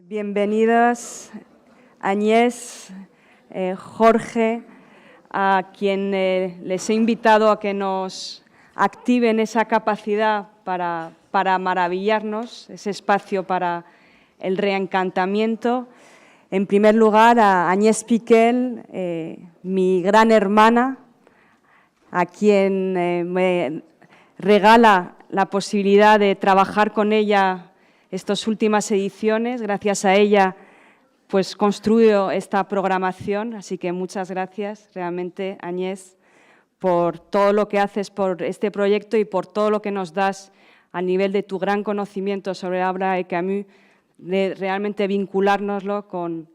Bienvenidos Agnès, Jorge, a quien les he invitado a que nos activen esa capacidad para maravillarnos, ese espacio para el reencantamiento. En primer lugar, a Agnès Piquel, mi gran hermana, a quien me regala la posibilidad de trabajar con ella estas últimas ediciones. Gracias a ella pues construyo esta programación, así que muchas gracias realmente, Agnès, por todo lo que haces por este proyecto y por todo lo que nos das a nivel de tu gran conocimiento sobre la obra de Camus, de realmente vinculárnoslo con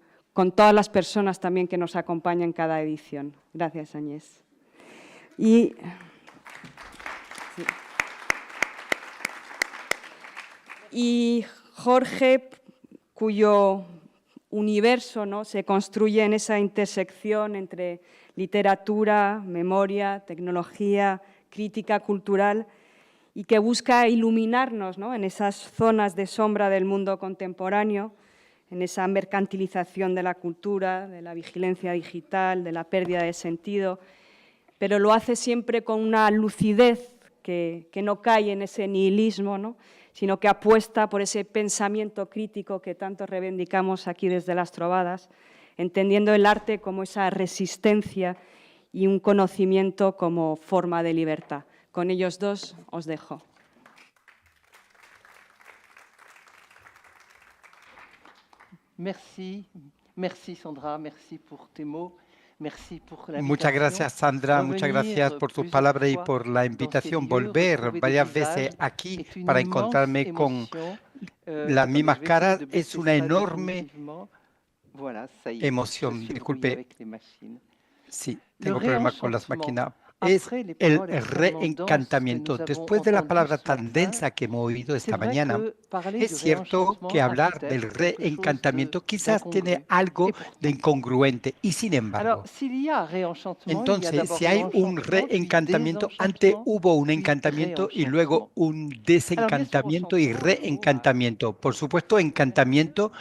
todas las personas también que nos acompañan en cada edición. Gracias, Agnès. Y Jorge, cuyo universo, ¿no?, se construye en esa intersección entre literatura, memoria, tecnología, crítica cultural, y que busca iluminarnos, ¿no?, en esas zonas de sombra del mundo contemporáneo, en esa mercantilización de la cultura, de la vigilancia digital, de la pérdida de sentido, pero lo hace siempre con una lucidez que no cae en ese nihilismo, ¿no?, sino que apuesta por ese pensamiento crítico que tanto reivindicamos aquí desde las Trovadas, entendiendo el arte como esa resistencia y un conocimiento como forma de libertad. Con ellos dos os dejo. Merci Sandra, merci por tus mots. Muchas gracias, Sandra, muchas gracias por tus palabras y por la invitación. Volver varias veces aquí para encontrarme con las mismas caras es una enorme emoción. Disculpe, sí, tengo problemas con las máquinas. Es el reencantamiento. Después de la palabra tan densa que hemos oído esta mañana, es cierto que hablar del reencantamiento quizás tiene algo de incongruente y sin embargo, entonces si hay un reencantamiento, antes hubo un encantamiento y luego un desencantamiento y reencantamiento. Por supuesto, encantamiento,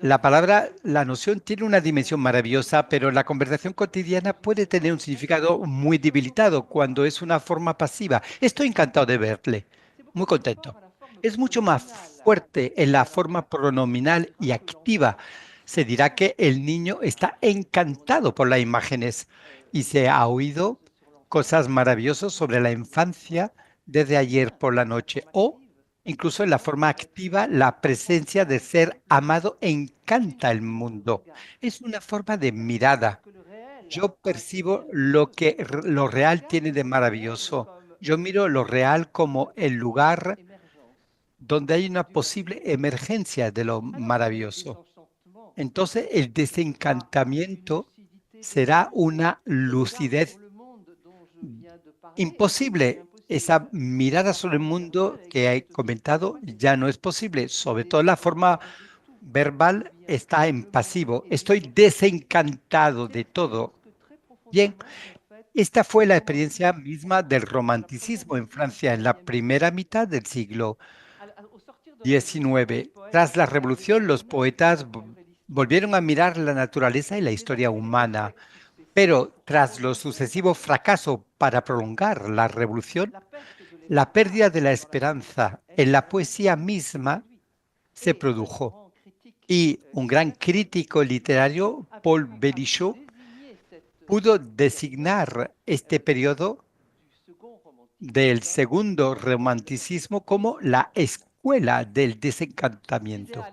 la palabra, la noción tiene una dimensión maravillosa, pero en la conversación cotidiana puede tener un significado muy debilitado cuando es una forma pasiva. Estoy encantado de verle, muy contento. Es mucho más fuerte en la forma pronominal y activa. Se dirá que el niño está encantado por las imágenes y se ha oído cosas maravillosas sobre la infancia desde ayer por la noche o incluso en la forma activa, la presencia de ser amado encanta el mundo. Es una forma de mirada. Yo percibo lo que lo real tiene de maravilloso. Yo miro lo real como el lugar donde hay una posible emergencia de lo maravilloso. Entonces, el desencantamiento será una lucidez imposible. Esa mirada sobre el mundo que he comentado ya no es posible. Sobre todo la forma verbal está en pasivo. Estoy desencantado de todo. Bien, esta fue la experiencia misma del romanticismo en Francia en la primera mitad del siglo XIX. Tras la revolución, los poetas volvieron a mirar la naturaleza y la historia humana. Pero tras los sucesivos fracasos para prolongar la revolución, la pérdida de la esperanza en la poesía misma se produjo. Y un gran crítico literario, Paul Bérichot, pudo designar este periodo del segundo romanticismo como la escuela del desencantamiento.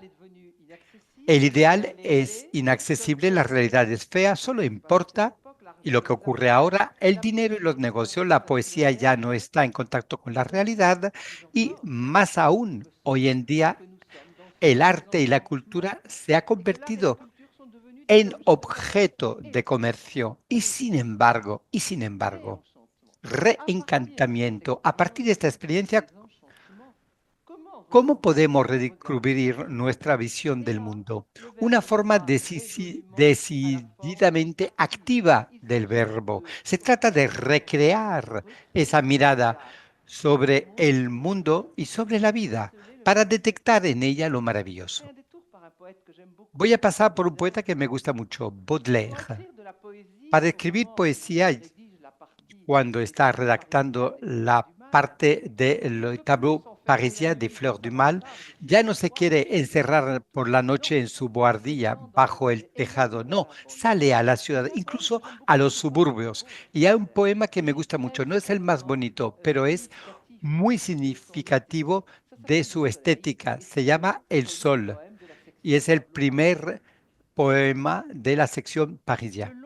El ideal es inaccesible, la realidad es fea, solo importa, y lo que ocurre ahora, el dinero y los negocios, la poesía ya no está en contacto con la realidad y más aún, hoy en día, el arte y la cultura se ha convertido en objeto de comercio y sin embargo, reencantamiento. A partir de esta experiencia, ¿cómo podemos redescubrir nuestra visión del mundo? Una forma decididamente activa del verbo. Se trata de recrear esa mirada sobre el mundo y sobre la vida para detectar en ella lo maravilloso. Voy a pasar por un poeta que me gusta mucho, Baudelaire. Para escribir poesía, cuando está redactando la parte del tableau parisien de Fleurs du Mal, ya no se quiere encerrar por la noche en su bohardilla bajo el tejado, no, sale a la ciudad, incluso a los suburbios. Y hay un poema que me gusta mucho, no es el más bonito, pero es muy significativo de su estética, se llama El Sol y es el primer poema de la sección parisien.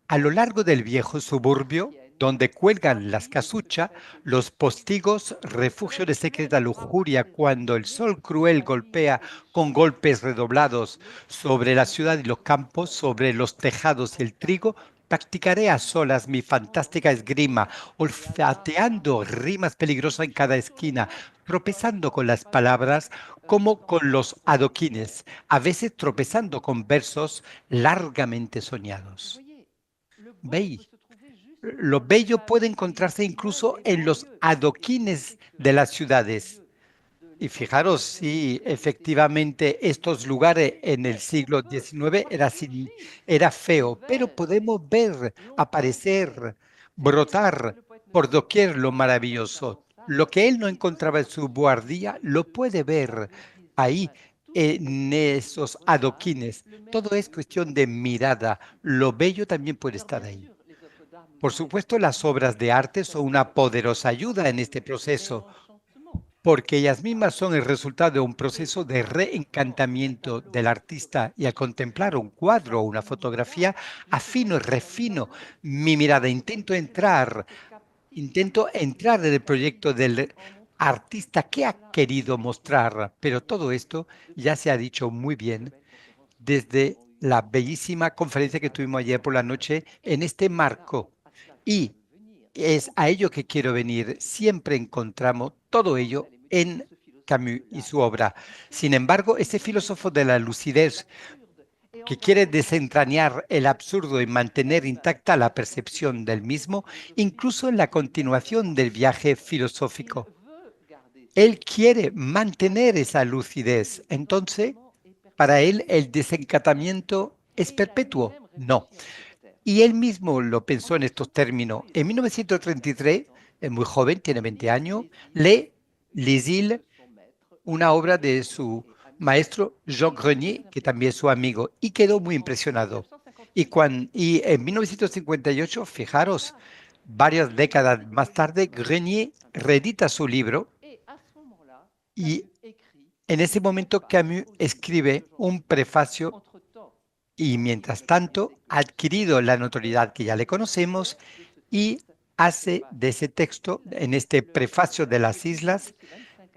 A lo largo del viejo suburbio, donde cuelgan las casuchas, los postigos, refugio de secreta lujuria, cuando el sol cruel golpea con golpes redoblados sobre la ciudad y los campos, sobre los tejados y el trigo, practicaré a solas mi fantástica esgrima, olfateando rimas peligrosas en cada esquina, tropezando con las palabras como con los adoquines, a veces tropezando con versos largamente soñados. ¿Veis? Lo bello puede encontrarse incluso en los adoquines de las ciudades. Y fijaros si efectivamente estos lugares en el siglo XIX era feo, pero podemos ver aparecer, brotar por doquier lo maravilloso. Lo que él no encontraba en su buhardilla, lo puede ver ahí en esos adoquines. Todo es cuestión de mirada. Lo bello también puede estar ahí. Por supuesto, las obras de arte son una poderosa ayuda en este proceso, porque ellas mismas son el resultado de un proceso de reencantamiento del artista y al contemplar un cuadro o una fotografía, afino y refino mi mirada, intento entrar en el proyecto del artista que ha querido mostrar, pero todo esto ya se ha dicho muy bien desde la bellísima conferencia que tuvimos ayer por la noche en este marco. Y es a ello que quiero venir. Siempre encontramos todo ello en Camus y su obra. Sin embargo, ese filósofo de la lucidez que quiere desentrañar el absurdo y mantener intacta la percepción del mismo, incluso en la continuación del viaje filosófico. Él quiere mantener esa lucidez. Entonces, para él, el desencantamiento es perpetuo. No. Y él mismo lo pensó en estos términos. En 1933, es muy joven, tiene 20 años, lee Les Îles, una obra de su maestro Jean Grenier, que también es su amigo, y quedó muy impresionado. Y en 1958, fijaros, varias décadas más tarde, Grenier reedita su libro y en ese momento Camus escribe un prefacio y mientras tanto ha adquirido la notoriedad que ya le conocemos y hace de ese texto, en este prefacio de las islas,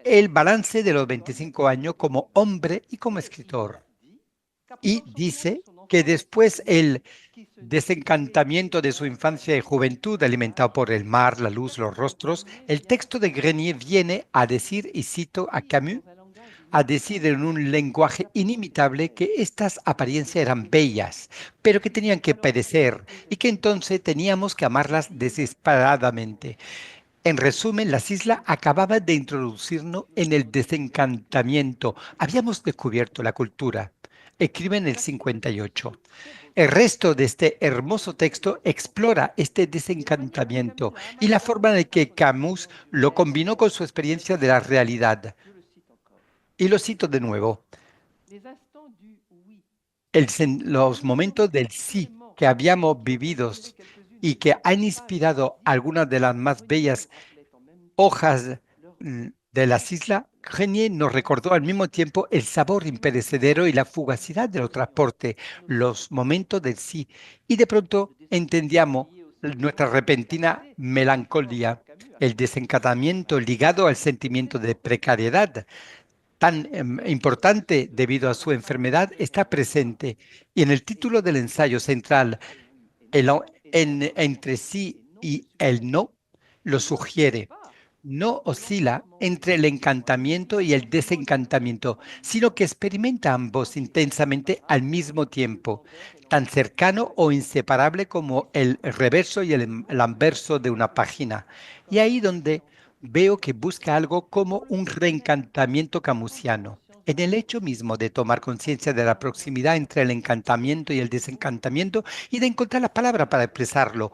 el balance de los 25 años como hombre y como escritor. Y dice que después el desencantamiento de su infancia y juventud, alimentado por el mar, la luz, los rostros, el texto de Grenier viene a decir, y cito a Camus, a decir en un lenguaje inimitable que estas apariencias eran bellas, pero que tenían que perecer y que entonces teníamos que amarlas desesperadamente. En resumen, las islas acababan de introducirnos en el desencantamiento. Habíamos descubierto la cultura. Escribe en el 58. El resto de este hermoso texto explora este desencantamiento y la forma en que Camus lo combinó con su experiencia de la realidad. Y lo cito de nuevo. Los momentos del sí que habíamos vivido y que han inspirado algunas de las más bellas hojas de las islas, Grenier nos recordó al mismo tiempo el sabor imperecedero y la fugacidad de los transportes, los momentos del sí. Y de pronto entendíamos nuestra repentina melancolía, el desencantamiento ligado al sentimiento de precariedad, tan importante debido a su enfermedad, está presente. Y en el título del ensayo central, entre sí y el no, lo sugiere. No oscila entre el encantamiento y el desencantamiento, sino que experimenta ambos intensamente al mismo tiempo, tan cercano o inseparable como el reverso y el anverso de una página. Y ahí donde veo que busca algo como un reencantamiento camusiano. en el hecho mismo de tomar conciencia de la proximidad entre el encantamiento y el desencantamiento y de encontrar las palabras para expresarlo.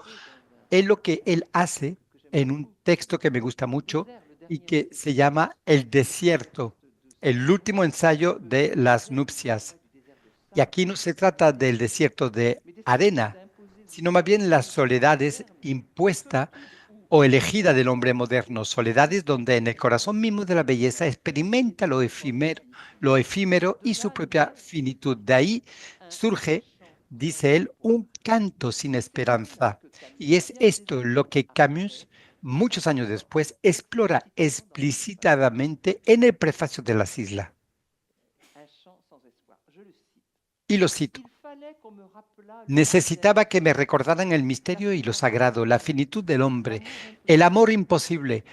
Es lo que él hace en un texto que me gusta mucho y que se llama El desierto, el último ensayo de las nupcias. Y aquí no se trata del desierto de arena, sino más bien las soledades impuestas o elegida del hombre moderno, soledades donde en el corazón mismo de la belleza experimenta lo efímero y su propia finitud. De ahí surge, dice él, un canto sin esperanza. Y es esto lo que Camus, muchos años después, explora explícitamente en el prefacio de Las Islas. Y lo cito. Necesitaba que me recordaran el misterio y lo sagrado, la finitud del hombre, el amor imposible,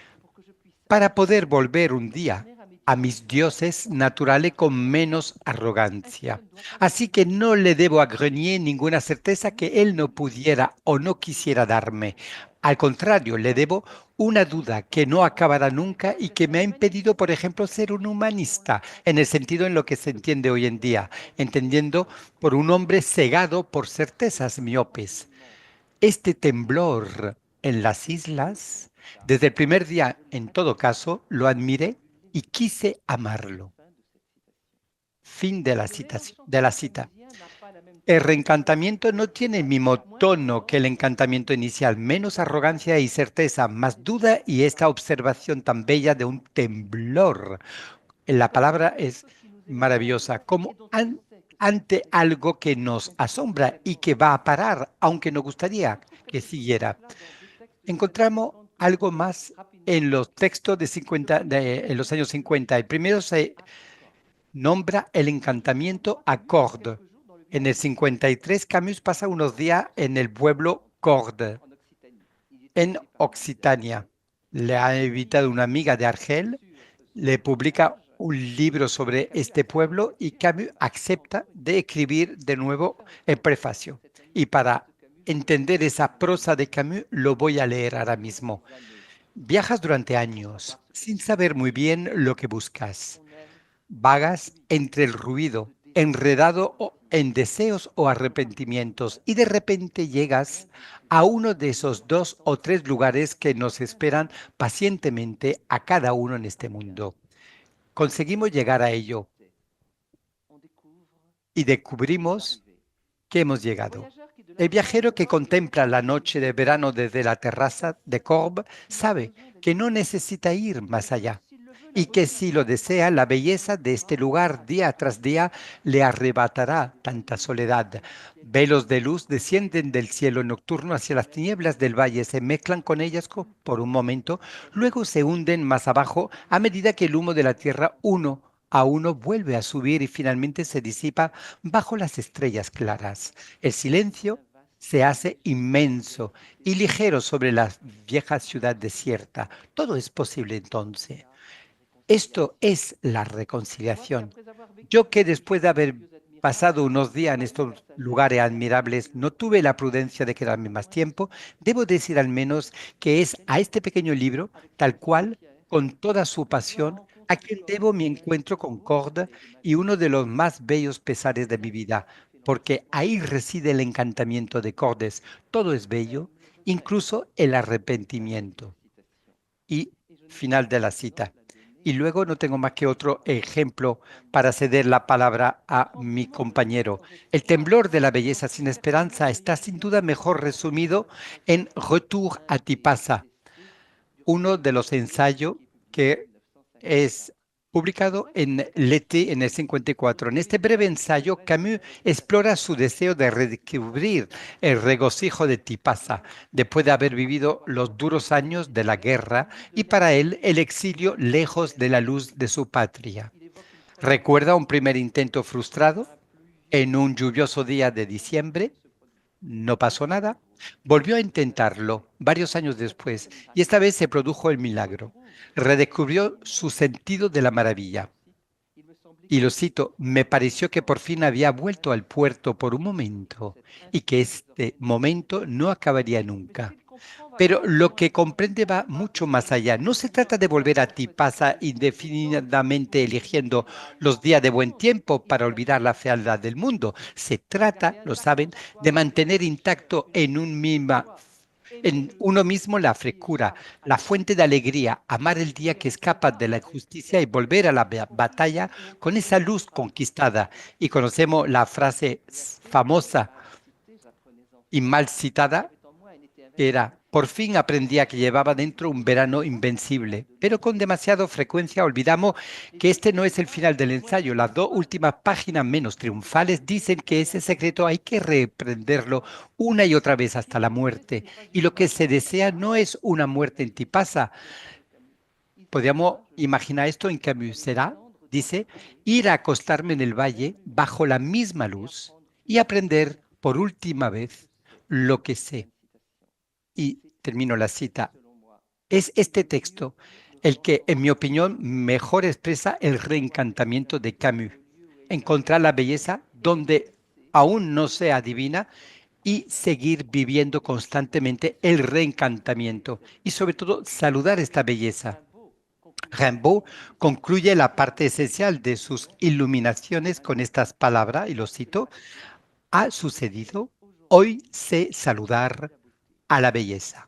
para poder volver un día a mis dioses naturales con menos arrogancia. Así que no le debo a Grenier ninguna certeza que él no pudiera o no quisiera darme. Al contrario, le debo una duda que no acabará nunca y que me ha impedido, por ejemplo, ser un humanista, en el sentido en lo que se entiende hoy en día, entendiendo por un hombre cegado por certezas miopes. Este temblor en las islas, desde el primer día, en todo caso, lo admiré y quise amarlo. Fin de la cita. El reencantamiento no tiene el mismo tono que el encantamiento inicial, menos arrogancia y certeza, más duda y esta observación tan bella de un temblor. La palabra es maravillosa, como ante algo que nos asombra y que va a parar, aunque nos gustaría que siguiera. Encontramos algo más en los textos en los años 50. El primero se nombra el encantamiento a Cordes. En el 53, Camus pasa unos días en el pueblo Cordes, en Occitania. Le ha invitado una amiga de Argel, le publica un libro sobre este pueblo y Camus acepta de escribir de nuevo el prefacio. Y para entender esa prosa de Camus, lo voy a leer ahora mismo. Viajas durante años sin saber muy bien lo que buscas. Vagas entre el ruido, enredado en deseos o arrepentimientos, y de repente llegas a uno de esos 2 o 3 lugares que nos esperan pacientemente a cada uno en este mundo. Conseguimos llegar a ello y descubrimos que hemos llegado. El viajero que contempla la noche de verano desde la terraza de Corbe sabe que no necesita ir más allá y que si lo desea, la belleza de este lugar día tras día le arrebatará tanta soledad. Velos de luz descienden del cielo nocturno hacia las tinieblas del valle, se mezclan con ellas por un momento, luego se hunden más abajo a medida que el humo de la tierra uno a uno vuelve a subir y finalmente se disipa bajo las estrellas claras. El silencio se hace inmenso y ligero sobre la vieja ciudad desierta. Todo es posible entonces. Esto es la reconciliación. Yo que después de haber pasado unos días en estos lugares admirables, no tuve la prudencia de quedarme más tiempo, debo decir al menos que es a este pequeño libro, tal cual, con toda su pasión, a quien debo mi encuentro con Cordes y uno de los más bellos pesares de mi vida, porque ahí reside el encantamiento de Cordes. Todo es bello, incluso el arrepentimiento. Y final de la cita. Y luego no tengo más que otro ejemplo para ceder la palabra a mi compañero. El temblor de la belleza sin esperanza está sin duda mejor resumido en Retour a Tipasa, uno de los ensayos que es publicado en L'été en el 54. En este breve ensayo, Camus explora su deseo de redescubrir el regocijo de Tipasa, después de haber vivido los duros años de la guerra y para él el exilio lejos de la luz de su patria. Recuerda un primer intento frustrado en un lluvioso día de diciembre. No pasó nada. Volvió a intentarlo varios años después y esta vez se produjo el milagro. Redescubrió su sentido de la maravilla. Y lo cito, me pareció que por fin había vuelto al puerto por un momento y que este momento no acabaría nunca. pero lo que comprende va mucho más allá. No se trata de volver a Tipasa indefinidamente eligiendo los días de buen tiempo para olvidar la fealdad del mundo. Se trata, lo saben, de mantener intacto en uno mismo la frescura, la fuente de alegría, amar el día que escapa de la injusticia y volver a la batalla con esa luz conquistada. Y conocemos la frase famosa y mal citada, que era: por fin aprendí a que llevaba dentro un verano invencible, pero con demasiada frecuencia olvidamos que este no es el final del ensayo. Las dos últimas páginas menos triunfales dicen que ese secreto hay que reprenderlo una y otra vez hasta la muerte. Y lo que se desea no es una muerte en Tipasa. Podríamos imaginar esto en Camus. Será, dice, ir a acostarme en el valle bajo la misma luz y aprender por última vez lo que sé. Y termino la cita. Es este texto el que, en mi opinión, mejor expresa el reencantamiento de Camus. Encontrar la belleza donde aún no se adivina y seguir viviendo constantemente el reencantamiento y sobre todo saludar esta belleza. Rimbaud concluye la parte esencial de sus iluminaciones con estas palabras, y lo cito: ha sucedido, hoy sé saludar a la belleza.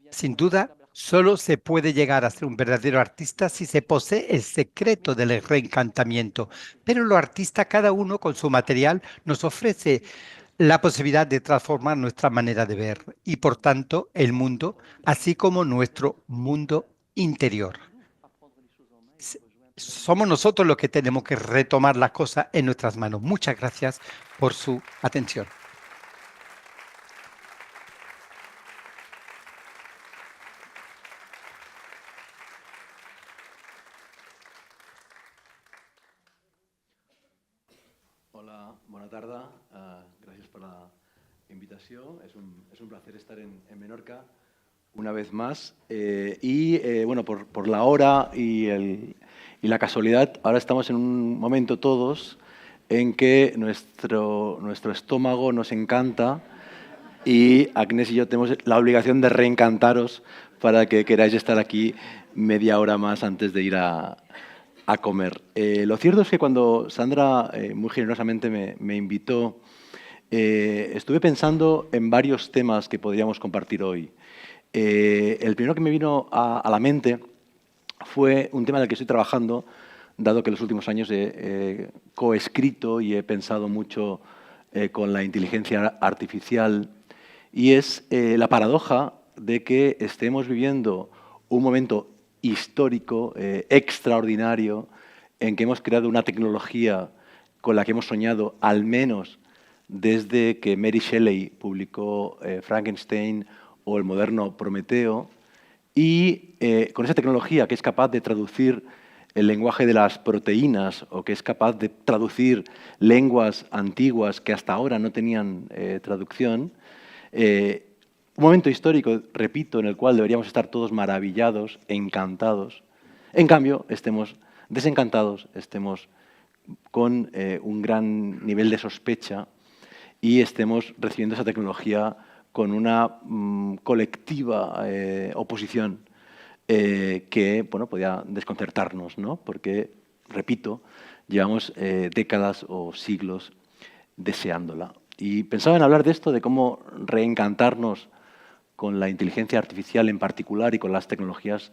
Sin duda, solo se puede llegar a ser un verdadero artista si se posee el secreto del reencantamiento. Pero los artistas, cada uno con su material, nos ofrece la posibilidad de transformar nuestra manera de ver y, por tanto, el mundo, así como nuestro mundo interior. Somos nosotros los que tenemos que retomar las cosas en nuestras manos. Muchas gracias por su atención. Hola, bona tarda. Gràcies per la invitació. Es un placer estar en Menorca una vez más. Bueno, por la hora y la casualidad, ahora estamos en un momento todos en que nuestro estómago nos encanta y Agnès y yo tenemos la obligación de reencantaros para que queráis estar aquí media hora más antes de ir a comer. Lo cierto es que cuando Sandra muy generosamente me invitó, estuve pensando en varios temas que podríamos compartir hoy. El primero que me vino a la mente fue un tema en el que estoy trabajando, dado que en los últimos años he coescrito y he pensado mucho con la inteligencia artificial, y es la paradoja de que estemos viviendo un momento histórico, extraordinario, en que hemos creado una tecnología con la que hemos soñado al menos desde que Mary Shelley publicó Frankenstein o el moderno Prometeo, y con esa tecnología que es capaz de traducir el lenguaje de las proteínas o que es capaz de traducir lenguas antiguas que hasta ahora no tenían traducción, un momento histórico, repito, en el cual deberíamos estar todos maravillados, encantados. En cambio, estemos desencantados, estemos con un gran nivel de sospecha y estemos recibiendo esa tecnología con una colectiva oposición que bueno, podía desconcertarnos, ¿no? Porque, repito, llevamos décadas o siglos deseándola. Y pensaba en hablar de esto, de cómo reencantarnos con la inteligencia artificial en particular y con las tecnologías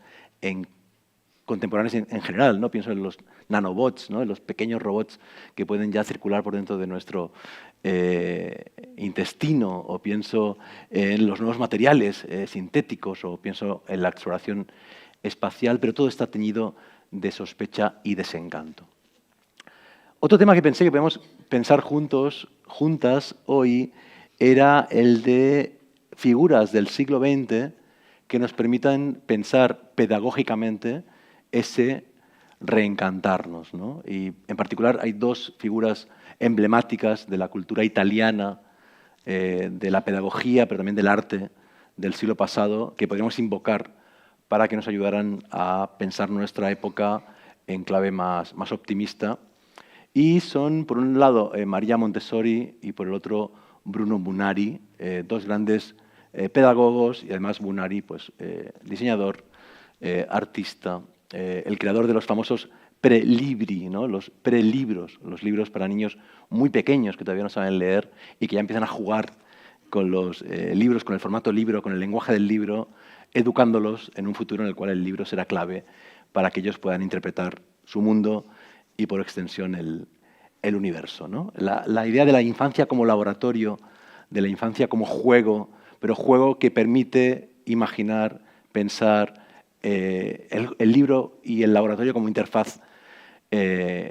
contemporáneas en general, ¿no? Pienso en los nanobots, ¿no? En los pequeños robots que pueden ya circular por dentro de nuestro intestino, o pienso en los nuevos materiales sintéticos, o pienso en la exploración espacial, pero todo está teñido de sospecha y desencanto. Otro tema que pensé que podemos pensar juntas hoy era el de figuras del siglo XX que nos permitan pensar pedagógicamente ese reencantarnos, ¿no? Y en particular hay dos figuras emblemáticas de la cultura italiana, de la pedagogía, pero también del arte del siglo pasado, que podríamos invocar para que nos ayudaran a pensar nuestra época en clave más optimista. Y son, por un lado, Maria Montessori y por el otro, Bruno Munari, dos grandes pedagogos y además Bunari, pues, diseñador, artista, el creador de los famosos prelibri, ¿no? Los prelibros, los libros para niños muy pequeños que todavía no saben leer y que ya empiezan a jugar con los libros, con el formato libro, con el lenguaje del libro, educándolos en un futuro en el cual el libro será clave para que ellos puedan interpretar su mundo y, por extensión, el universo, ¿no? La idea de la infancia como laboratorio, de la infancia como juego, pero juego que permite imaginar, pensar, el libro y el laboratorio como interfaz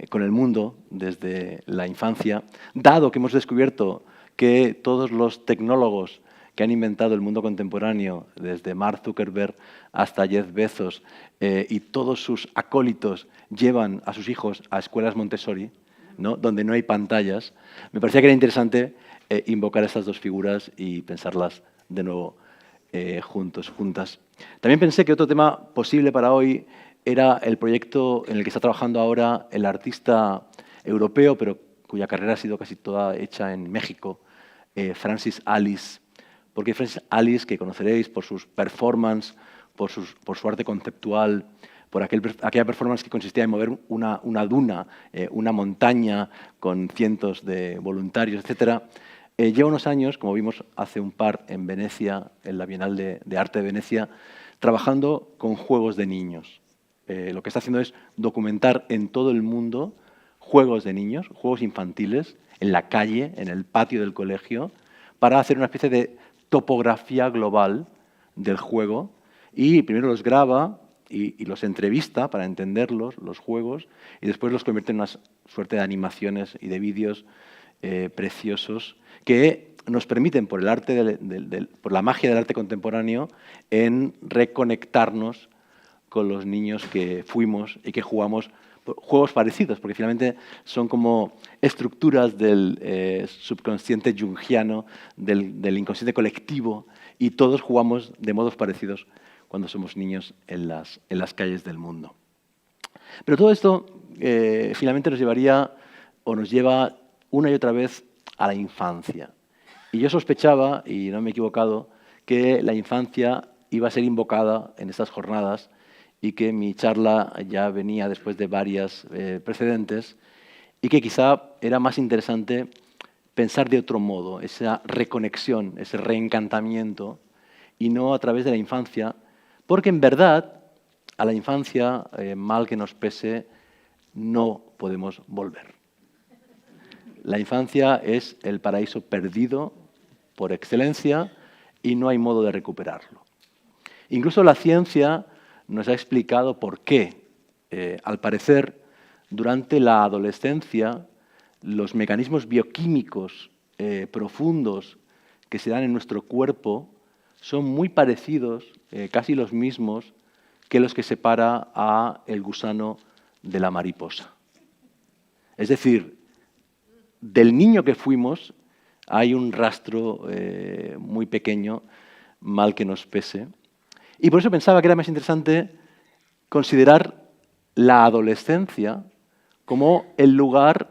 con el mundo desde la infancia, dado que hemos descubierto que todos los tecnólogos que han inventado el mundo contemporáneo, desde Mark Zuckerberg hasta Jeff Bezos, y todos sus acólitos llevan a sus hijos a escuelas Montessori, ¿no? Donde no hay pantallas, me parecía que era interesante invocar estas dos figuras y pensarlas de nuevo juntos, juntas. También pensé que otro tema posible para hoy era el proyecto en el que está trabajando ahora el artista europeo, pero cuya carrera ha sido casi toda hecha en México, Francis Alice. Porque Francis Alice, que conoceréis por sus performances, por su arte conceptual, por aquella performance que consistía en mover una duna, una montaña con cientos de voluntarios, etc., lleva unos años, como vimos hace un par en Venecia, en la Bienal de Arte de Venecia, trabajando con juegos de niños. Lo que está haciendo es documentar en todo el mundo juegos de niños, juegos infantiles, en la calle, en el patio del colegio, para hacer una especie de topografía global del juego, y primero los graba y los entrevista para entenderlos, los juegos, y después los convierte en una suerte de animaciones y de vídeos preciosos que nos permiten, por la magia del arte contemporáneo, en reconectarnos con los niños que fuimos y que jugamos juegos parecidos, porque finalmente son como estructuras del subconsciente jungiano, del inconsciente colectivo, y todos jugamos de modos parecidos cuando somos niños en las calles del mundo. Pero todo esto finalmente nos lleva una y otra vez a la infancia. Y yo sospechaba, y no me he equivocado, que la infancia iba a ser invocada en estas jornadas y que mi charla ya venía después de varias precedentes y que quizá era más interesante pensar de otro modo, esa reconexión, ese reencantamiento, y no a través de la infancia, porque en verdad a la infancia, mal que nos pese, no podemos volver. La infancia es el paraíso perdido por excelencia y no hay modo de recuperarlo. Incluso la ciencia nos ha explicado por qué. Al parecer, durante la adolescencia, los mecanismos bioquímicos profundos que se dan en nuestro cuerpo son muy parecidos, casi los mismos, que los que separa al gusano de la mariposa. Es decir, del niño que fuimos hay un rastro muy pequeño, mal que nos pese. Y por eso pensaba que era más interesante considerar la adolescencia como el lugar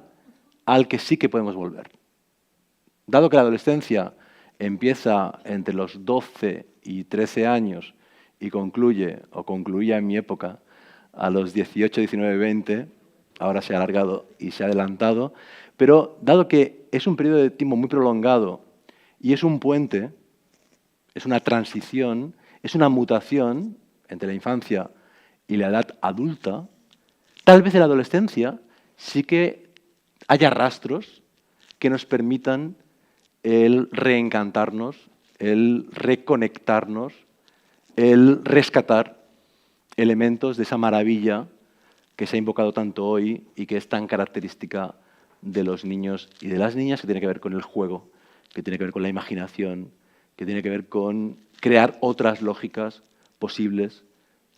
al que sí que podemos volver. Dado que la adolescencia empieza entre los 12 y 13 años y concluía en mi época a los 18, 19, 20, ahora se ha alargado y se ha adelantado, pero dado que es un periodo de tiempo muy prolongado y es un puente, es una transición, es una mutación entre la infancia y la edad adulta, tal vez en la adolescencia sí que haya rastros que nos permitan el reencantarnos, el reconectarnos, el rescatar elementos de esa maravilla que se ha invocado tanto hoy y que es tan característica de los niños y de las niñas, que tiene que ver con el juego, que tiene que ver con la imaginación, que tiene que ver con crear otras lógicas posibles,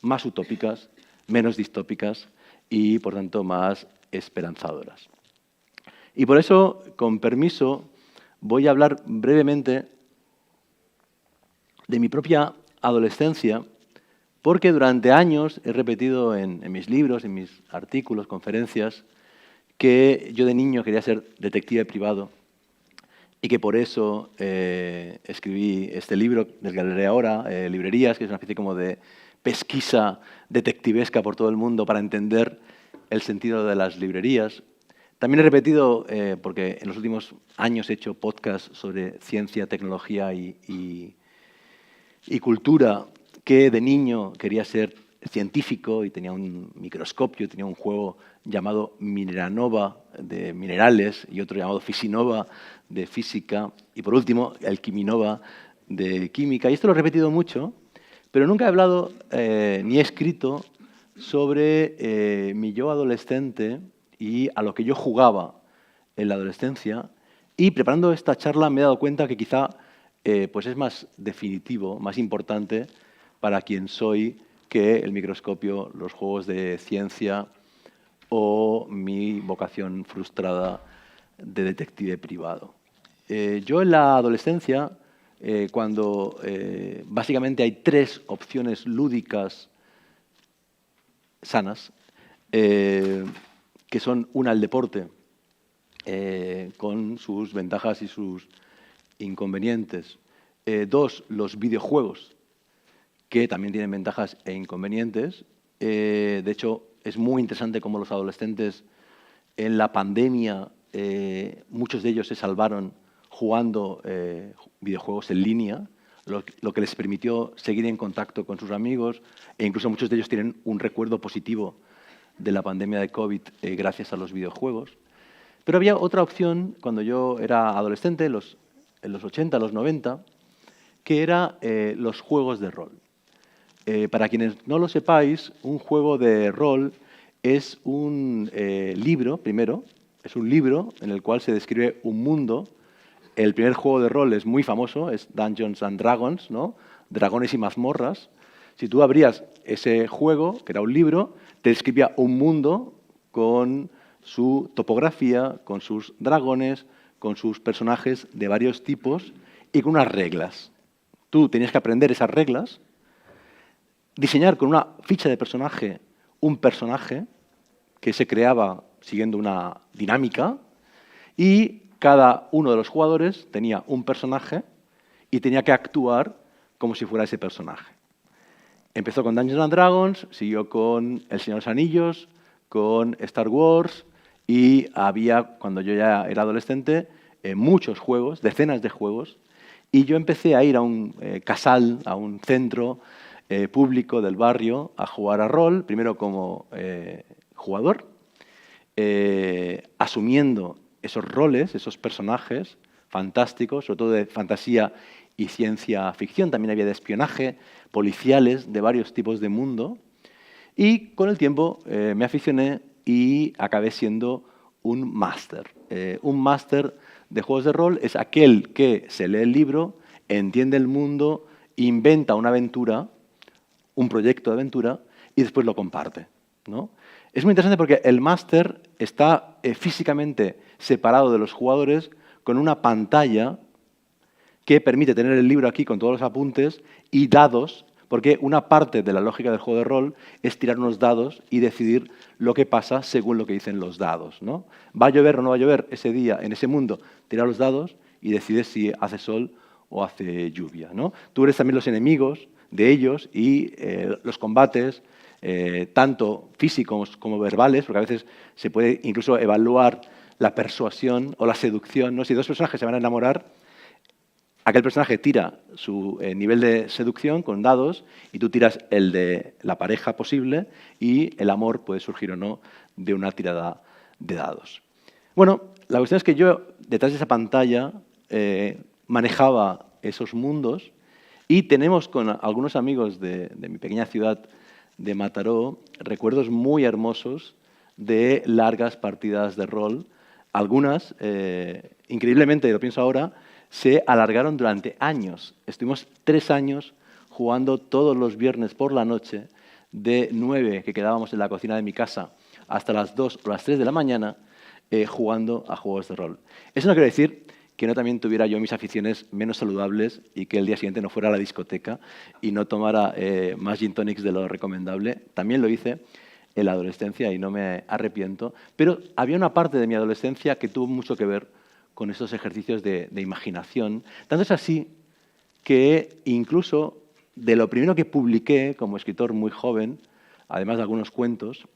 más utópicas, menos distópicas y, por tanto, más esperanzadoras. Y por eso, con permiso, voy a hablar brevemente de mi propia adolescencia, porque durante años he repetido en mis libros, en mis artículos, conferencias, que yo de niño quería ser detective privado y que por eso escribí este libro, Desgalaré ahora, Librerías, que es una especie como de pesquisa detectivesca por todo el mundo para entender el sentido de las librerías. También he repetido, porque en los últimos años he hecho podcasts sobre ciencia, tecnología y cultura, que de niño quería ser científico y tenía un microscopio, tenía un juego llamado Mineranova de minerales y otro llamado Fisinova de física y por último el Quiminova de química. Y esto lo he repetido mucho, pero nunca he hablado ni he escrito sobre mi yo adolescente y a lo que yo jugaba en la adolescencia. Y preparando esta charla me he dado cuenta que quizá pues es más definitivo, más importante para quien soy que el microscopio, los juegos de ciencia o mi vocación frustrada de detective privado. Yo en la adolescencia, cuando básicamente hay 3 opciones lúdicas sanas, que son una, el deporte, con sus ventajas y sus inconvenientes. 2, los videojuegos, que también tienen ventajas e inconvenientes. De hecho, es muy interesante cómo los adolescentes en la pandemia, muchos de ellos se salvaron jugando videojuegos en línea, lo que les permitió seguir en contacto con sus amigos, e incluso muchos de ellos tienen un recuerdo positivo de la pandemia de COVID gracias a los videojuegos. Pero había otra opción cuando yo era adolescente, en los 80, los 90, que era los juegos de rol. Para quienes no lo sepáis, un juego de rol es un libro, primero, es un libro en el cual se describe un mundo. El primer juego de rol es muy famoso, es Dungeons and Dragons, ¿no? Dragones y mazmorras. Si tú abrías ese juego, que era un libro, te describía un mundo con su topografía, con sus dragones, con sus personajes de varios tipos y con unas reglas. Tú tenías que aprender esas reglas, diseñar con una ficha de personaje un personaje que se creaba siguiendo una dinámica y cada uno de los jugadores tenía un personaje y tenía que actuar como si fuera ese personaje. Empezó con Dungeons and Dragons, siguió con El Señor de los Anillos, con Star Wars y había, cuando yo ya era adolescente, muchos juegos, decenas de juegos, y yo empecé a ir a un casal, a un centro público del barrio a jugar a rol, primero como jugador, asumiendo esos roles, esos personajes fantásticos, sobre todo de fantasía y ciencia ficción. También había de espionaje, policiales de varios tipos de mundo. Y con el tiempo me aficioné y acabé siendo un máster. Un máster de juegos de rol es aquel que se lee el libro, entiende el mundo, inventa una aventura, un proyecto de aventura y después lo comparte, ¿no? Es muy interesante porque el máster está físicamente separado de los jugadores con una pantalla que permite tener el libro aquí con todos los apuntes y dados, porque una parte de la lógica del juego de rol es tirar unos dados y decidir lo que pasa según lo que dicen los dados, ¿no? ¿Va a llover o no va a llover ese día en ese mundo? Tira los dados y decides si hace sol o hace lluvia, ¿no? Tú eres también los enemigos de ellos y los combates, tanto físicos como verbales, porque a veces se puede incluso evaluar la persuasión o la seducción, ¿no? Si 2 personajes se van a enamorar, aquel personaje tira su nivel de seducción con dados y tú tiras el de la pareja posible y el amor puede surgir o no de una tirada de dados. Bueno, la cuestión es que yo, detrás de esa pantalla, manejaba esos mundos y tenemos con algunos amigos de mi pequeña ciudad de Mataró recuerdos muy hermosos de largas partidas de rol. Algunas, increíblemente, lo pienso ahora, se alargaron durante años. Estuvimos 3 años jugando todos los viernes por la noche, de 9 que quedábamos en la cocina de mi casa hasta las 2 o las 3 de la mañana, jugando a juegos de rol. Eso no quiere decir que no también tuviera yo mis aficiones menos saludables y que el día siguiente no fuera a la discoteca y no tomara más gin tonics de lo recomendable. También lo hice en la adolescencia y no me arrepiento. Pero había una parte de mi adolescencia que tuvo mucho que ver con estos ejercicios de imaginación. Tanto es así que incluso de lo primero que publiqué como escritor muy joven, además de algunos cuentos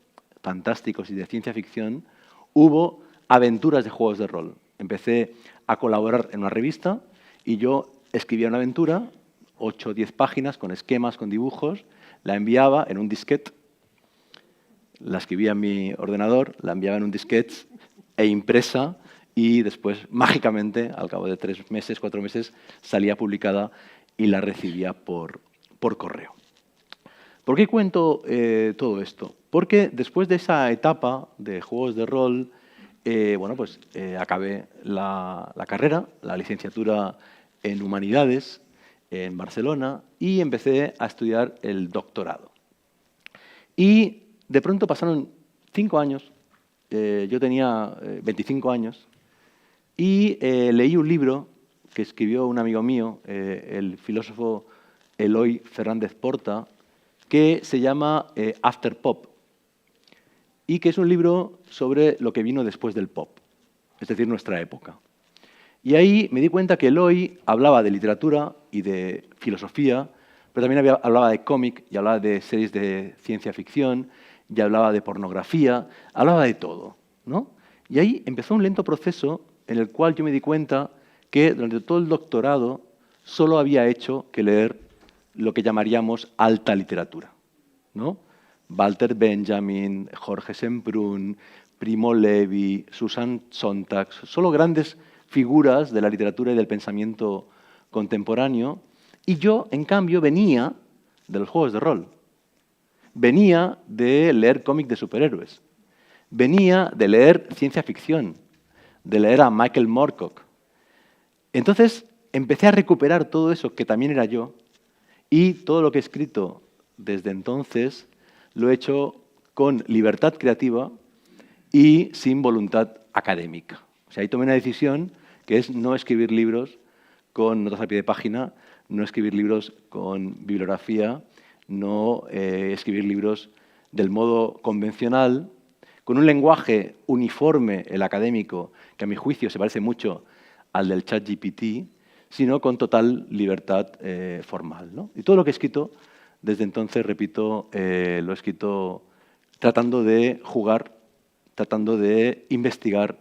fantásticos y de ciencia ficción, hubo aventuras de juegos de rol. Empecé a colaborar en una revista y yo escribía una aventura, 8 o 10 páginas, con esquemas, con dibujos, la enviaba en un disquete, la escribía en mi ordenador, la enviaba en un disquete e impresa, y después, mágicamente, al cabo de 3 meses, 4 meses, salía publicada y la recibía por correo. ¿Por qué cuento todo esto? Porque después de esa etapa de juegos de rol, acabé la carrera, la licenciatura en Humanidades en Barcelona, y empecé a estudiar el doctorado. Y de pronto pasaron 5 años, yo tenía 25 años, y leí un libro que escribió un amigo mío, el filósofo Eloy Fernández Porta, que se llama After Pop, y que es un libro sobre lo que vino después del pop, es decir, nuestra época. Y ahí me di cuenta que Eloy hablaba de literatura y de filosofía, pero también hablaba de cómic, y hablaba de series de ciencia ficción, y hablaba de pornografía, hablaba de todo, ¿no? Y ahí empezó un lento proceso en el cual yo me di cuenta que durante todo el doctorado solo había hecho que leer lo que llamaríamos alta literatura, ¿no? Walter Benjamin, Jorge Semprún, Primo Levi, Susan Sontag, solo grandes figuras de la literatura y del pensamiento contemporáneo. Y yo, en cambio, venía de los juegos de rol. Venía de leer cómics de superhéroes. Venía de leer ciencia ficción, de leer a Michael Moorcock. Entonces, empecé a recuperar todo eso que también era yo, y todo lo que he escrito desde entonces lo he hecho con libertad creativa y sin voluntad académica. O sea, ahí tomé una decisión que es no escribir libros con notas a pie de página, no escribir libros con bibliografía, no escribir libros del modo convencional, con un lenguaje uniforme, el académico, que a mi juicio se parece mucho al del ChatGPT, sino con total libertad formal, ¿no? Y todo lo que he escrito desde entonces, repito, lo he escrito tratando de jugar, tratando de investigar,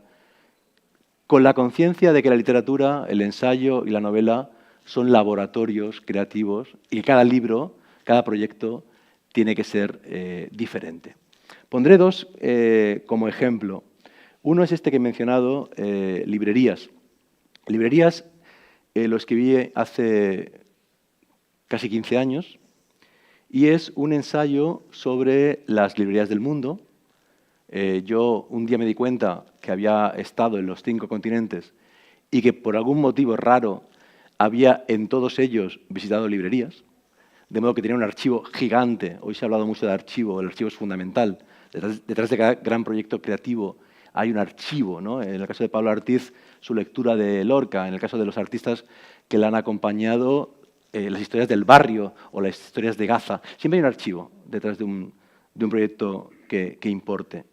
con la conciencia de que la literatura, el ensayo y la novela son laboratorios creativos y cada libro, cada proyecto, tiene que ser diferente. Pondré 2 como ejemplo. Uno es este que he mencionado, librerías. Librerías lo escribí hace casi 15 años y es un ensayo sobre las librerías del mundo. Yo un día me di cuenta que había estado en los 5 continentes y que por algún motivo raro había en todos ellos visitado librerías, de modo que tenía un archivo gigante. Hoy se ha hablado mucho de archivo, el archivo es fundamental. Detrás de cada gran proyecto creativo hay un archivo, ¿no? En el caso de Pablo Artiz, su lectura de Lorca, en el caso de los artistas que le han acompañado, las historias del barrio o las historias de Gaza. Siempre hay un archivo detrás de un proyecto que importe.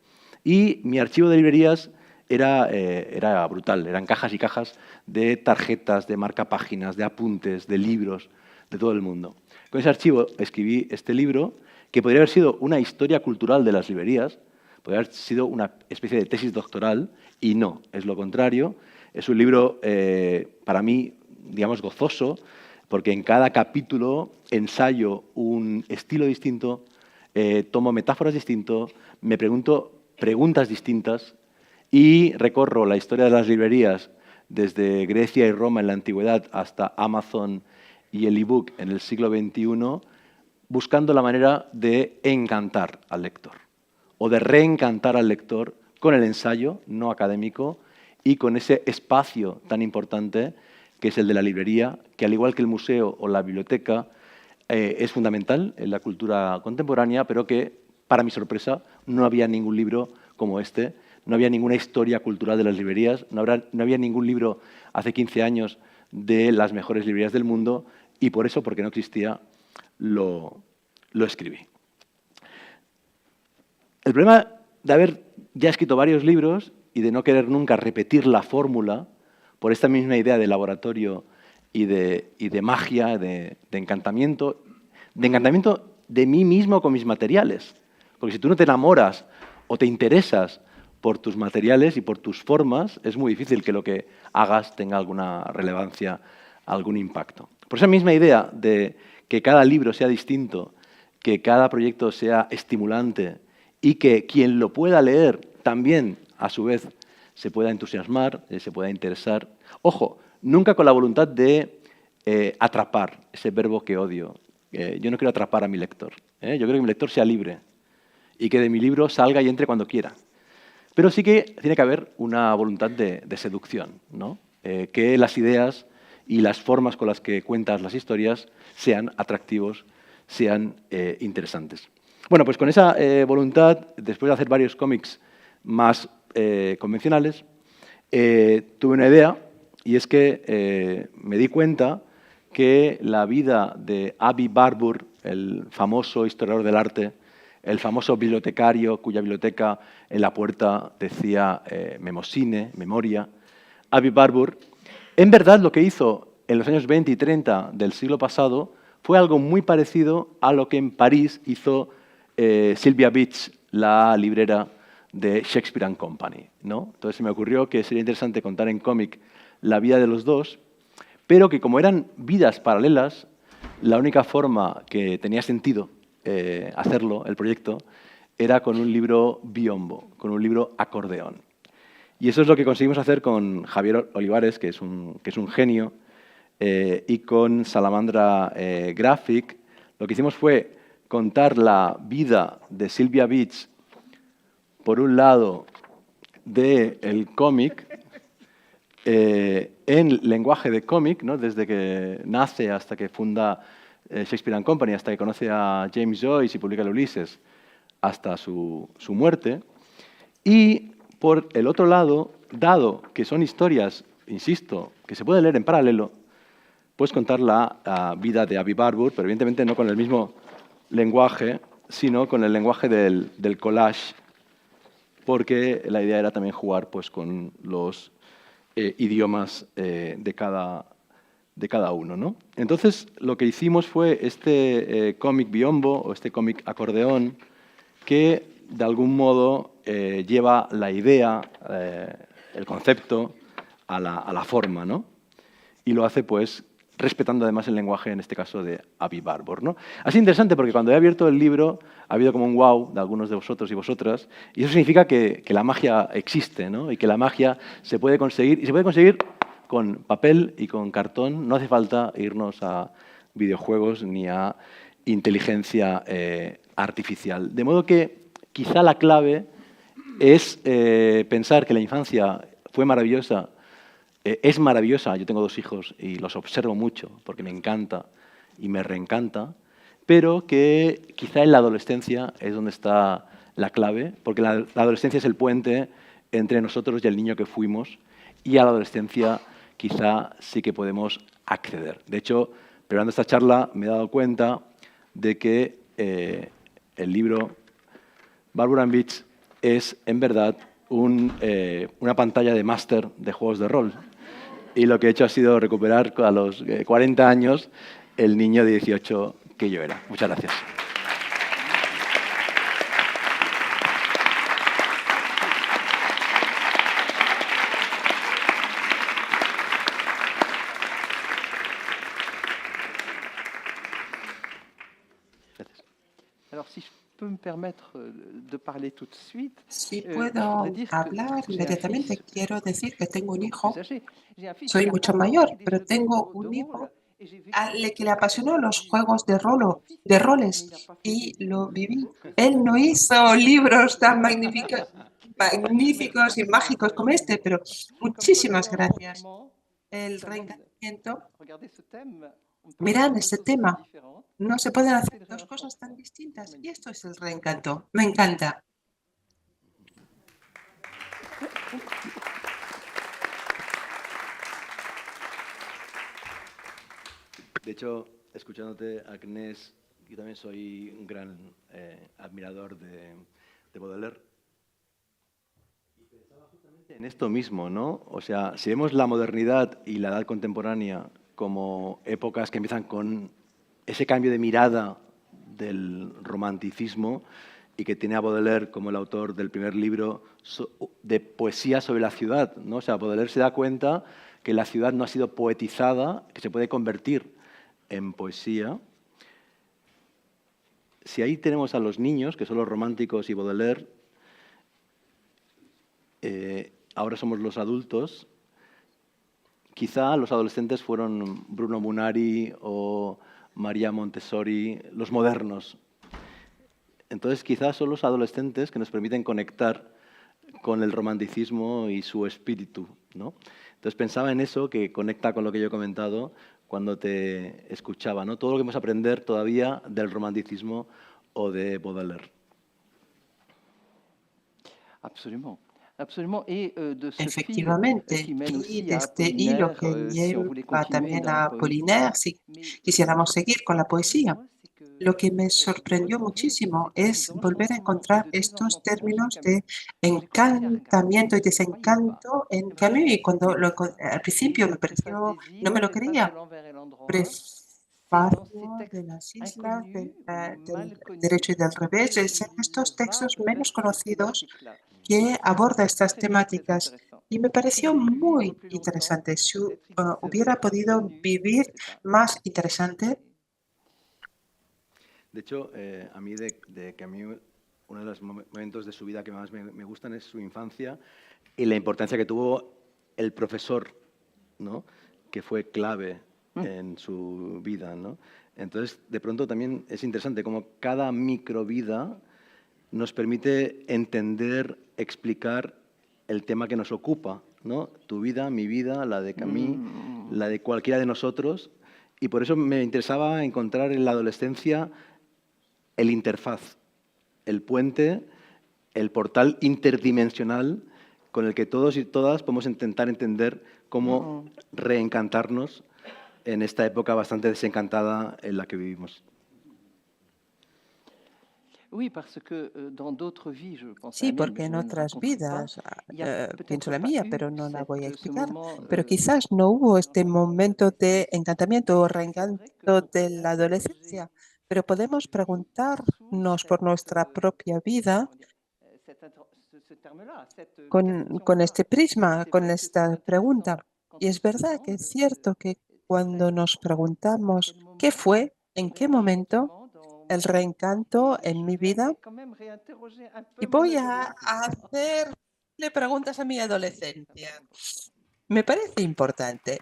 Y mi archivo de librerías era brutal, eran cajas y cajas de tarjetas, de marcapáginas, de apuntes, de libros, de todo el mundo. Con ese archivo escribí este libro, que podría haber sido una historia cultural de las librerías, podría haber sido una especie de tesis doctoral, y no, es lo contrario. Es un libro, para mí, digamos, gozoso, porque en cada capítulo ensayo un estilo distinto, tomo metáforas distintas, me pregunto preguntas distintas y recorro la historia de las librerías desde Grecia y Roma en la antigüedad hasta Amazon y el ebook en el siglo XXI, buscando la manera de encantar al lector o de reencantar al lector con el ensayo no académico y con ese espacio tan importante que es el de la librería, que al igual que el museo o la biblioteca es fundamental en la cultura contemporánea, pero que, para mi sorpresa, no había ningún libro como este, no había ninguna historia cultural de las librerías, no había ningún libro hace 15 años de las mejores librerías del mundo, y por eso, porque no existía, lo escribí. El problema de haber ya escrito varios libros y de no querer nunca repetir la fórmula por esta misma idea de laboratorio y de magia, de encantamiento de mí mismo con mis materiales. Porque si tú no te enamoras o te interesas por tus materiales y por tus formas, es muy difícil que lo que hagas tenga alguna relevancia, algún impacto. Por esa misma idea de que cada libro sea distinto, que cada proyecto sea estimulante y que quien lo pueda leer también, a su vez, se pueda entusiasmar, se pueda interesar. Ojo, nunca con la voluntad de atrapar, ese verbo que odio. Yo no quiero atrapar a mi lector. Yo quiero que mi lector sea libre y que de mi libro salga y entre cuando quiera. Pero sí que tiene que haber una voluntad de seducción, ¿no? Que las ideas y las formas con las que cuentas las historias sean atractivos, sean interesantes. Bueno, pues con esa voluntad, después de hacer varios cómics más convencionales, tuve una idea, y es que me di cuenta que la vida de Aby Warburg, el famoso historiador del arte, el famoso bibliotecario cuya biblioteca en la puerta decía Memosine, memoria, Aby Warburg, en verdad lo que hizo en los años 20 y 30 del siglo pasado fue algo muy parecido a lo que en París hizo Sylvia Beach, la librera de Shakespeare and Company, ¿no? Entonces se me ocurrió que sería interesante contar en cómic la vida de los dos, pero que como eran vidas paralelas, la única forma que tenía sentido hacerlo, el proyecto, era con un libro biombo, con un libro acordeón. Y eso es lo que conseguimos hacer con Javier Olivares, que es un genio, y con Salamandra Graphic. Lo que hicimos fue contar la vida de Sylvia Beach, por un lado, del cómic, en lenguaje de cómic, ¿no? Desde que nace hasta que funda Shakespeare and Company, hasta que conoce a James Joyce y publica el Ulises, hasta su muerte. Y por el otro lado, dado que son historias, insisto, que se pueden leer en paralelo, puedes contar la vida de Aby Warburg, pero evidentemente no con el mismo lenguaje, sino con el lenguaje del collage, porque la idea era también jugar pues, con los idiomas de cada uno, ¿no? Entonces, lo que hicimos fue este cómic biombo, o este cómic acordeón, que de algún modo lleva la idea, el concepto, a la forma, ¿no? Y lo hace, pues, respetando además el lenguaje, en este caso, de Aby Warburg, ¿no? Ha sido interesante porque cuando he abierto el libro ha habido como un wow de algunos de vosotros y vosotras, y eso significa que la magia existe, ¿no? Y que la magia se puede conseguir, y se puede conseguir con papel y con cartón. No hace falta irnos a videojuegos ni a inteligencia artificial. De modo que quizá la clave es pensar que la infancia fue maravillosa. Es maravillosa, yo tengo 2 hijos y los observo mucho porque me encanta y me reencanta, pero que quizá en la adolescencia es donde está la clave, porque la adolescencia es el puente entre nosotros y el niño que fuimos, y a la adolescencia quizá sí que podemos acceder. De hecho, preparando esta charla me he dado cuenta de que el libro Warburg and Beach es, en verdad, una pantalla de máster de juegos de rol. Y lo que he hecho ha sido recuperar a los 40 años el niño de 18 que yo era. Muchas gracias. Si puedo hablar inmediatamente, quiero decir que tengo un hijo, soy mucho mayor, pero tengo un hijo al que le apasionó los juegos de roles y lo viví. Él no hizo libros tan magníficos y mágicos como este, pero muchísimas gracias. El reencantamiento. Mirad este tema. No se pueden hacer 2 cosas tan distintas. Y esto es el reencanto. Me encanta. De hecho, escuchándote, Agnès, yo también soy un gran admirador de Baudelaire. Y pensaba justamente En esto mismo, ¿no? O sea, si vemos la modernidad y la edad contemporánea como épocas que empiezan con ese cambio de mirada del romanticismo y que tiene a Baudelaire como el autor del primer libro de poesía sobre la ciudad, ¿no? O sea, Baudelaire se da cuenta que la ciudad no ha sido poetizada, que se puede convertir en poesía. Si ahí tenemos a los niños, que son los románticos y Baudelaire, ahora somos los adultos, quizá los adolescentes fueron Bruno Munari o María Montessori, los modernos. Entonces, quizás son los adolescentes que nos permiten conectar con el romanticismo y su espíritu, ¿no? Entonces, pensaba en eso, que conecta con lo que yo he comentado cuando te escuchaba, ¿no? Todo lo que vamos a aprender todavía del romanticismo o de Baudelaire. Absolument. Efectivamente, y de este hilo que lleva también a Apollinaire, si quisiéramos seguir con la poesía. Lo que me sorprendió muchísimo es volver a encontrar estos términos de encantamiento y desencanto en Camus. Y cuando al principio me pareció, no me lo creía. Prefacio de las islas del derecho y del revés, es en estos textos menos conocidos que aborda estas temáticas. Y me pareció muy interesante. Si hubiera podido vivir más interesante. De hecho, a mí de Camus, uno de los momentos de su vida que más me gustan es su infancia y la importancia que tuvo el profesor, ¿no? Que fue clave en su vida, ¿no? Entonces, de pronto también es interesante cómo cada microvida nos permite entender, explicar el tema que nos ocupa, ¿no? Tu vida, mi vida, la de Camus, la de cualquiera de nosotros. Y por eso me interesaba encontrar en la adolescencia el interfaz, el puente, el portal interdimensional con el que todos y todas podemos intentar entender cómo reencantarnos en esta época bastante desencantada en la que vivimos. Sí, porque en otras vidas, pienso la mía, pero no la voy a explicar, pero quizás no hubo este momento de encantamiento o reencanto de la adolescencia, pero podemos preguntarnos por nuestra propia vida con este prisma, con esta pregunta. Y es verdad que es cierto que cuando nos preguntamos qué fue, en qué momento, el reencanto en mi vida, y voy a hacerle preguntas a mi adolescencia. Me parece importante.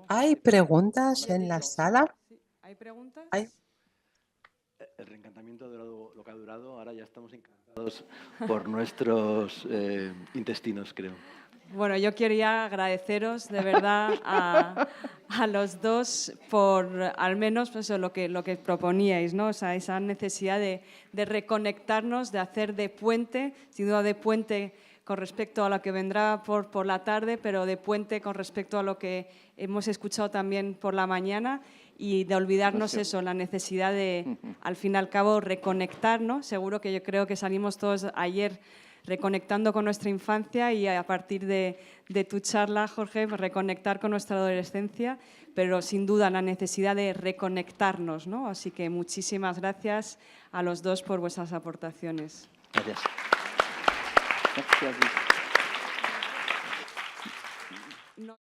¿Hay preguntas en la sala? ¿Hay preguntas? El reencantamiento ha durado lo que ha durado, ahora ya estamos encantados por nuestros intestinos, creo. Bueno, yo quería agradeceros de verdad a los dos por al menos pues, lo que proponíais, ¿no? O sea, esa necesidad de reconectarnos, de hacer de puente, sin duda de puente con respecto a lo que vendrá por la tarde, pero de puente con respecto a lo que hemos escuchado también por la mañana y de olvidarnos eso, la necesidad de, al fin y al cabo, reconectarnos. Seguro que yo creo que salimos todos ayer reconectando con nuestra infancia y a partir de tu charla, Jorge, reconectar con nuestra adolescencia, pero sin duda la necesidad de reconectarnos, ¿no? Así que muchísimas gracias a los dos por vuestras aportaciones. Gracias. Merci à vous.